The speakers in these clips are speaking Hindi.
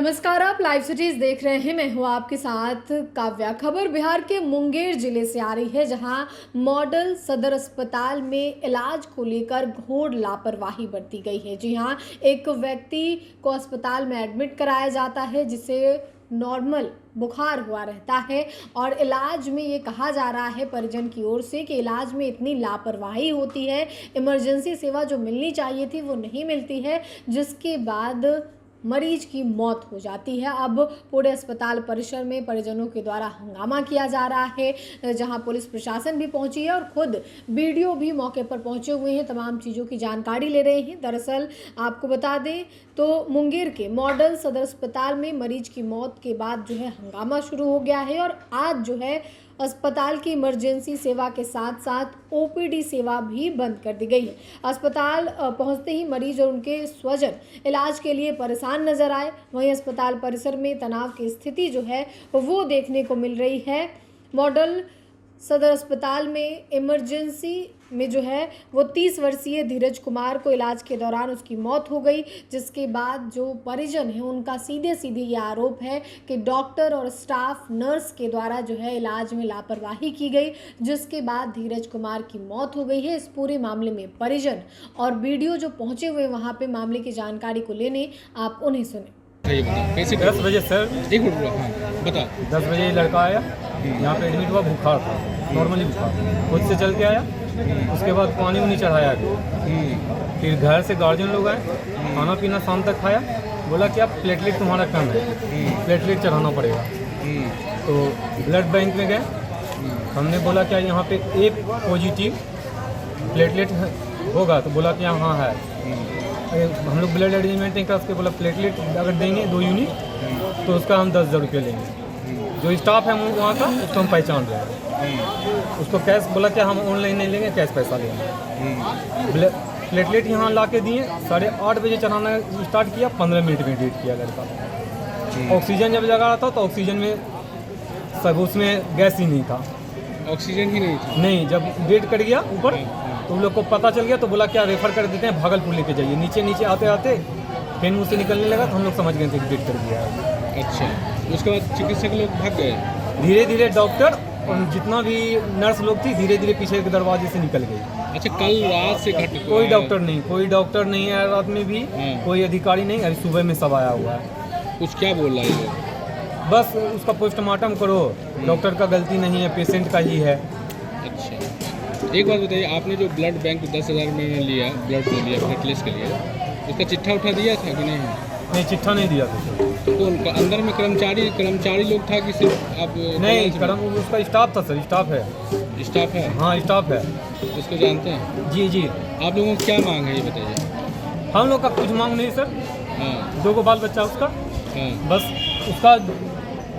नमस्कार, आप लाइव सिटीज देख रहे हैं। मैं हूं आपके साथ काव्या। खबर बिहार के मुंगेर जिले से आ रही है, जहां मॉडल सदर अस्पताल में इलाज को लेकर घोर लापरवाही बरती गई है। जी हां, एक व्यक्ति को अस्पताल में एडमिट कराया जाता है जिसे नॉर्मल बुखार हुआ रहता है और इलाज में ये कहा जा रहा है परिजन की ओर से कि इलाज में इतनी लापरवाही होती है, इमरजेंसी सेवा जो मिलनी चाहिए थी वो नहीं मिलती है, जिसके बाद मरीज की मौत हो जाती है। अब पूरे अस्पताल परिसर में परिजनों के द्वारा हंगामा किया जा रहा है, जहां पुलिस प्रशासन भी पहुंची है और खुद बीडीओ भी मौके पर पहुंचे हुए हैं, तमाम चीज़ों की जानकारी ले रहे हैं। दरअसल आपको बता दें तो मुंगेर के मॉडल सदर अस्पताल में मरीज की मौत के बाद जो है हंगामा शुरू हो गया है और आज जो है अस्पताल की इमरजेंसी सेवा के साथ साथ ओपीडी सेवा भी बंद कर दी गई है। अस्पताल पहुंचते ही मरीज और उनके स्वजन इलाज के लिए परेशान नजर आए। वहीं अस्पताल परिसर में तनाव की स्थिति जो है वो देखने को मिल रही है। मॉडल सदर अस्पताल में इमरजेंसी में जो है वो 30 वर्षीय धीरज कुमार को इलाज के दौरान उसकी मौत हो गई, जिसके बाद जो परिजन है उनका सीधे ये आरोप है कि डॉक्टर और स्टाफ नर्स के द्वारा जो है इलाज में लापरवाही की गई, जिसके बाद धीरज कुमार की मौत हो गई है। इस पूरे मामले में परिजन और बीडीओ जो पहुंचे हुए वहां पे मामले की जानकारी को लेने, आप उन्हें सुने। कैसे 10 बजे सर, एक मिनट हाँ बता। 10 बजे लड़का आया, यहाँ पे एडमिट हुआ, बुखार था, नॉर्मली बुखार, खुद से चल के आया। उसके बाद पानी उनी चढ़ाया, फिर घर से गार्जियन लोग आए, खाना पीना शाम तक खाया। बोला कि आप प्लेटलेट तुम्हारा कम है, प्लेटलेट चढ़ाना पड़ेगा। तो ब्लड बैंक में गए, हमने बोला क्या यहाँ पे ए पॉजिटिव प्लेटलेट होगा, तो बोला कि हाँ है। हम लोग ब्लड अरेंजमेंट नहीं करा, उसके बोला प्लेटलेट अगर देंगे 2 यूनिट तो उसका हम 10,000 रुपये लेंगे। जो स्टाफ है वहाँ का उसको हम पहचान रहे हैं, उसको कैश बोला क्या हम ऑनलाइन नहीं लेंगे, कैश पैसा लेंगे। प्लेटलेट यहाँ ला के दिए, 8:30 बजे चढ़ाना स्टार्ट किया, 15 मिनट में वेट किया लड़का। ऑक्सीजन जब लगा रहा था तो ऑक्सीजन में सब उसमें गैस ही नहीं था, ऑक्सीजन ही नहीं था। नहीं, जब वेट कर गया ऊपर तो उन लोग को पता चल गया, तो बोला क्या रेफर कर देते हैं, भागलपुर लेके जाइए। नीचे आते आते फिर मुँह से निकलने लगा, तो हम लोग समझ गए थे कि वेट कर दिया। अच्छा, उसके बाद चिकित्सक लोग भाग गए। धीरे धीरे डॉक्टर और जितना भी नर्स लोग थी धीरे धीरे पीछे के दरवाजे से निकल गई। अच्छा, कल रात से कोई डॉक्टर नहीं है रात में भी, कोई अधिकारी नहीं। अभी सुबह में सब आया हुआ है। कुछ क्या बोल रहा है? बस उसका पोस्टमार्टम करो, डॉक्टर का गलती नहीं है, पेशेंट का ही है। अच्छा, एक बात बताइए, आपने जो ब्लड बैंक 10,000 में लिया, ब्लड को लिया प्लेटलेट्स के लिए, उसका चिट्ठा उठा दिया था कि नहीं? नहीं, चिट्ठा नहीं दिया था। तो उनका अंदर में कर्मचारी लोग था कि सिर्फ आप? नहीं, उसका स्टाफ था सर, स्टाफ है। स्टाफ है? हाँ, स्टाफ है। उसको जानते हैं? जी। आप लोगों को क्या मांग है ये बताइए। हम लोग का कुछ मांग नहीं सर। हाँ। 2 बाल बच्चा उसका। हाँ। बस उसका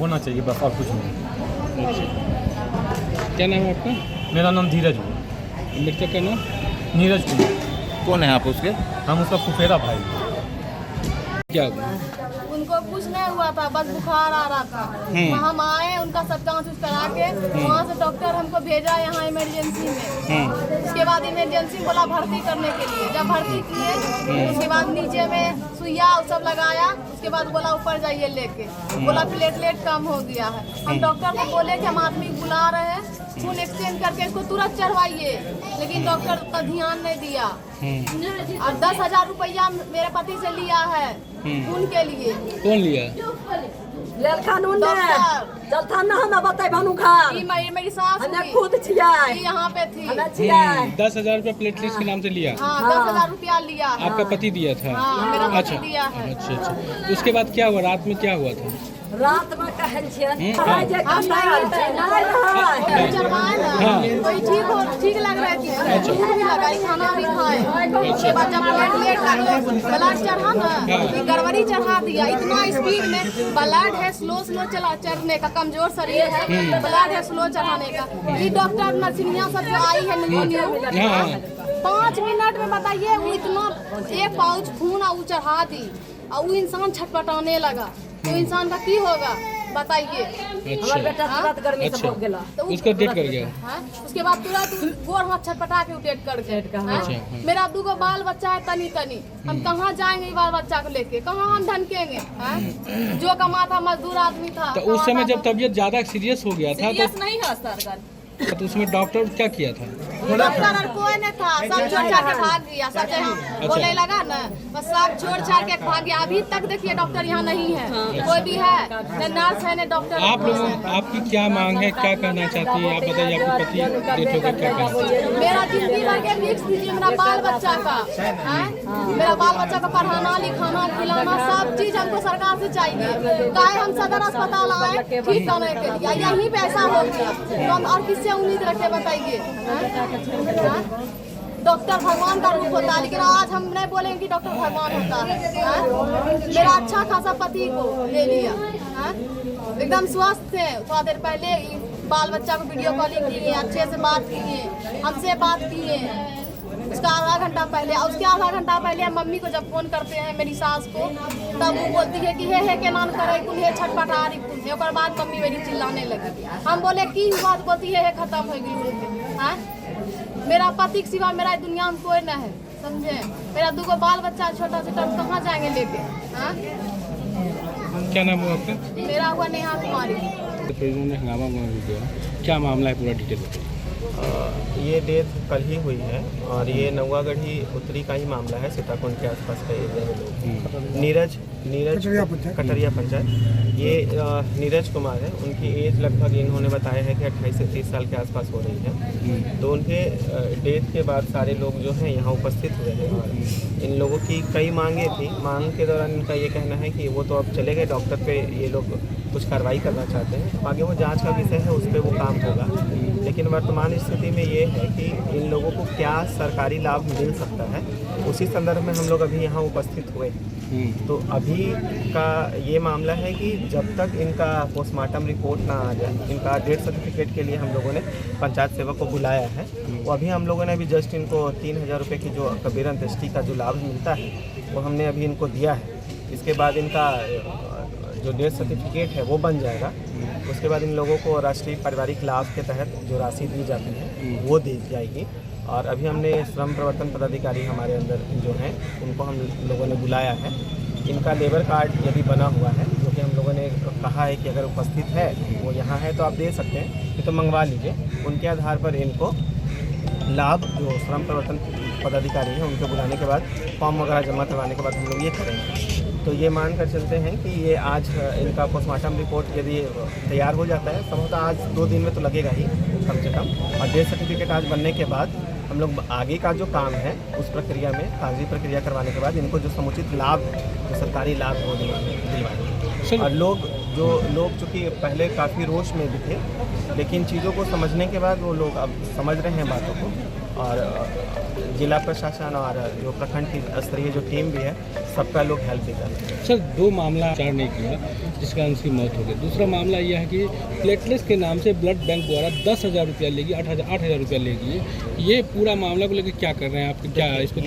होना चाहिए, बस और कुछ नहीं। अच्छा, क्या नाम है आपका? मेरा नाम धीरज है। मृतक का नाम? नीरज कुमार। कौन है आप उसके? हम उसका फुफेरा भाई। क्या? उनको कुछ नहीं हुआ था, बस बुखार आ रहा था। हम आए, उनका सब जांच करा के वहाँ से डॉक्टर हमको भेजा यहाँ इमरजेंसी में। उसके बाद इमरजेंसी बोला भर्ती करने के लिए, जब भर्ती किए उसके बाद नीचे में सुइया सब लगाया, उसके बाद बोला ऊपर जाइए लेके, बोला प्लेटलेट कम हो गया है। हम डॉक्टर को बोले कि हम आदमी बुला रहे हैं, खून एक्सचेंज करके इसको तुरंत चढ़वाइए, लेकिन डॉक्टर का ध्यान नहीं दिया। और 10,000 रुपया मेरे पति से लिया है खून के लिए। कौन लिया? मेरी सास यहाँ पे थी। 10,000 रुपया प्लेटलेट्स के नाम से लिया? हाँ, 10,000 रुपया लिया। आपका पति दिया था? हाँ, मेरा पति अच्छा दिया है। अच्छा। उसके बाद क्या हुआ, रात में क्या हुआ था? रात में कहल ठीक लग रहे थे, भूख भी लगा, खाना भी खाए। उसके बाद जब ब्लड चढ़ा ना, गड़बड़ी चढ़ा दिया इतना स्पीड में। ब्लड है स्लो चला चढ़ने का, कमजोर शरीर है, ब्लड है स्लो चढ़ाने का। ये डॉक्टर नर्सिंगिया सब जो आई है न्यू 5 मिनट में बताइए, वो इतना 1 पाउच खून वो चढ़ा दी और वो इंसान छटपटाने लगा। तो इंसान का की होगा? बताइए। अच्छा अच्छा, तो उसका डेट कर गया। हाँ? उसके बाद तुरंत गोर हाथ छटपटा के डेट कर गए। हाँ? अच्छा, हाँ। मेरा 2 बाल बच्चा है तनी तनी, हम कहाँ जाएंगे ये बाल बच्चा को लेके, कहाँ हम ढनकेंगे। हाँ? जो कमा था मजदूर आदमी था। तो उस समय जब तबीयत ज्यादा सीरियस हो गया था नहीं है सर, तो उसमें डॉक्टर क्या किया था? डॉक्टर और कोई नहीं था, सब छोड़ छाड़ के भाग गया। सब जगह बोले लगा ना, बस सब छोड़ छाड़ के भाग गया। अभी तक देखिए डॉक्टर यहाँ नहीं है, कोई भी है न नर्स है न डॉक्टर। आप लोगों आपकी क्या मांग है, क्या कहना चाहती है? आप बताइए, आपके पति डेथ हो गया, क्या कहना? मेरा जिंदगी भर के फिक्स दीजिए, मेरा बाल बच्चा का। मेरा बाल बच्चा का पढ़ाना लिखाना खिलाना सब चीज हमको सरकार से चाहिए। काहे हम सदर अस्पताल आए ठीक करने के लिए, यही पैसा हो गया तो हम और किससे उम्मीद रखे बताइए। डॉक्टर भगवान का रूप होता है, लेकिन आज हम नहीं बोलेंगे कि डॉक्टर भगवान होता है। मेरा अच्छा खासा पति को ले लिया, एकदम स्वस्थ थे। थोड़ा देर पहले बाल बच्चा को वीडियो कॉलिंग किए, अच्छे से बात किए, हमसे बात किए। उसका आधा घंटा पहले, उसके आधा घंटा पहले हम मम्मी को जब फोन करते हैं मेरी सास को, तब वो बोलती है कि हे के नाम करे कुल हे छटपटा रही कुल है। और बाद मम्मी मेरी चिल्लाने लगी। हम बोले की बात बोलती है खत्म हो गई। मेरा पति के सिवा मेरा दुनिया में कोई न है, समझे। मेरा 2 बाल बच्चा छोटा छोटा, हम कहाँ जाएंगे लेके। क्या नाम हुआ आपका? मेरा हुआ नेहा कुमारी। तो इन्होंने हंगामा बोल दिया, क्या मामला है, पूरा डिटेल बताइए। ये डेथ कल ही हुई है और ये नौवागढ़ी उत्तरी का ही मामला है, सीताकुंड के आसपास का एरिया में लोग। नीरज कटरिया पंचायत, ये नीरज कुमार है। उनकी एज लगभग इन्होंने बताया है कि 28 से 30 साल के आसपास हो रही है। तो उनके डेथ के बाद सारे लोग जो हैं यहाँ उपस्थित हुए हैं और इन लोगों की कई मांगे थी। मांग के दौरान इनका ये कहना है कि वो तो अब चले गए डॉक्टर पे, ये लोग कुछ कार्रवाई करना चाहते हैं। आगे वो जांच का विषय है, उस पर वो काम होगा। लेकिन वर्तमान स्थिति में ये है कि इन लोगों को क्या सरकारी लाभ मिल सकता है, उसी संदर्भ में हम लोग अभी यहाँ उपस्थित हुए। तो अभी का ये मामला है कि जब तक इनका पोस्टमार्टम रिपोर्ट ना आ जाए, इनका डेथ सर्टिफिकेट के लिए हम लोगों ने पंचायत सेवक को बुलाया है। वो अभी हम लोगों ने अभी जस्ट इनको 3000 रुपये की जो कबीर अंत्येष्टि का जो लाभ मिलता है वो हमने अभी इनको दिया है। इसके बाद इनका जो डेथ सर्टिफिकेट है वो बन जाएगा। उसके बाद इन लोगों को राष्ट्रीय पारिवारिक लाभ के तहत जो राशि दी जाती है वो दी जाएगी। और अभी हमने श्रम प्रवर्तन पदाधिकारी हमारे अंदर जो हैं उनको हम लोगों ने बुलाया है। इनका लेबर कार्ड यदि बना हुआ है, जो कि हम लोगों ने कहा है कि अगर उपस्थित है वो यहाँ है तो आप दे सकते हैं, ये तो मंगवा लीजिए। उनके आधार पर इनको लाभ जो श्रम प्रवर्तन पदाधिकारी हैं उनके बुलाने के बाद फॉर्म वगैरह जमा करवाने के बाद हम लोग ये करेंगे। तो ये मान कर चलते हैं कि ये आज इनका पोस्टमार्टम रिपोर्ट यदि तैयार हो जाता है, संभवतः आज 2 दिन में तो लगेगा ही कम से कम। और डेथ सर्टिफिकेट आज बनने के बाद हम लोग आगे का जो काम है उस प्रक्रिया में कागजी प्रक्रिया करवाने के बाद इनको जो समुचित लाभ, जो सरकारी लाभ वो दिलवाएंगे। और लोग चूँकि पहले काफ़ी रोष में भी थे, लेकिन चीज़ों को समझने के बाद वो लोग अब समझ रहे हैं बातों को। और जिला प्रशासन और जो प्रखंड की स्तरीय जो टीम भी है, सबका लोग हेल्प भी कर रहे हैं। सर 2 मामला विचार नहीं किया जिसके कारण उसकी मौत हो गई। दूसरा मामला यह है कि प्लेटलेट्स के नाम से ब्लड बैंक द्वारा 10,000 रुपया लेगी, 8,000 रुपया लेगी। ये पूरा मामला को लेकर क्या कर रहे हैं आप? क्या इसको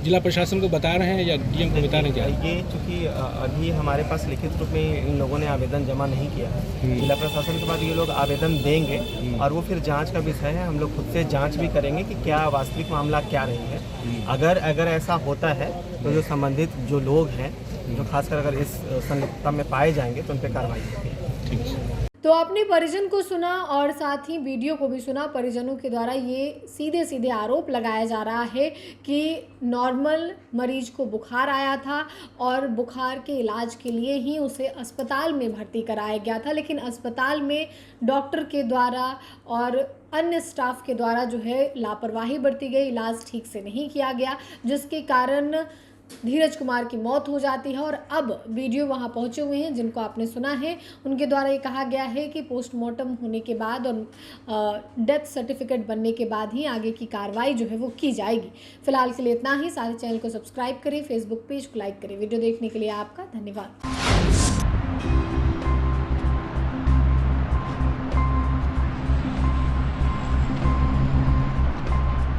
जिला प्रशासन को बता रहे हैं या डीएम को बता रहे हैं क्या? ये चूँकि अभी हमारे पास लिखित रूप में इन लोगों ने आवेदन जमा नहीं किया है। जिला प्रशासन के बाद ये लोग आवेदन देंगे और वो फिर जाँच का विषय है। हम लोग खुद से जाँच भी करेंगे कि क्या वास्तविक मामला क्या रही है। अगर ऐसा होता है तो जो संबंधित जो लोग हैं, जो खासकर अगर इस संलिप्तता में पाए जाएंगे तो उन पर कार्रवाई होगी। तो आपने परिजन को सुना और साथ ही वीडियो को भी सुना। परिजनों के द्वारा ये सीधे सीधे आरोप लगाया जा रहा है कि नॉर्मल मरीज को बुखार आया था और बुखार के इलाज के लिए ही उसे अस्पताल में भर्ती कराया गया था, लेकिन अस्पताल में डॉक्टर के द्वारा और अन्य स्टाफ के द्वारा जो है लापरवाही बरती गई, इलाज ठीक से नहीं किया गया, जिसके कारण धीरज कुमार की मौत हो जाती है। और अब वीडियो वहां पहुंचे हुए हैं जिनको आपने सुना है, उनके द्वारा ये कहा गया है कि पोस्टमार्टम होने के बाद और डेथ सर्टिफिकेट बनने के बाद ही आगे की कार्रवाई जो है वो की जाएगी। फिलहाल के लिए इतना ही। सारे चैनल को सब्सक्राइब करें, फेसबुक पेज को लाइक करें। वीडियो देखने के लिए आपका धन्यवाद।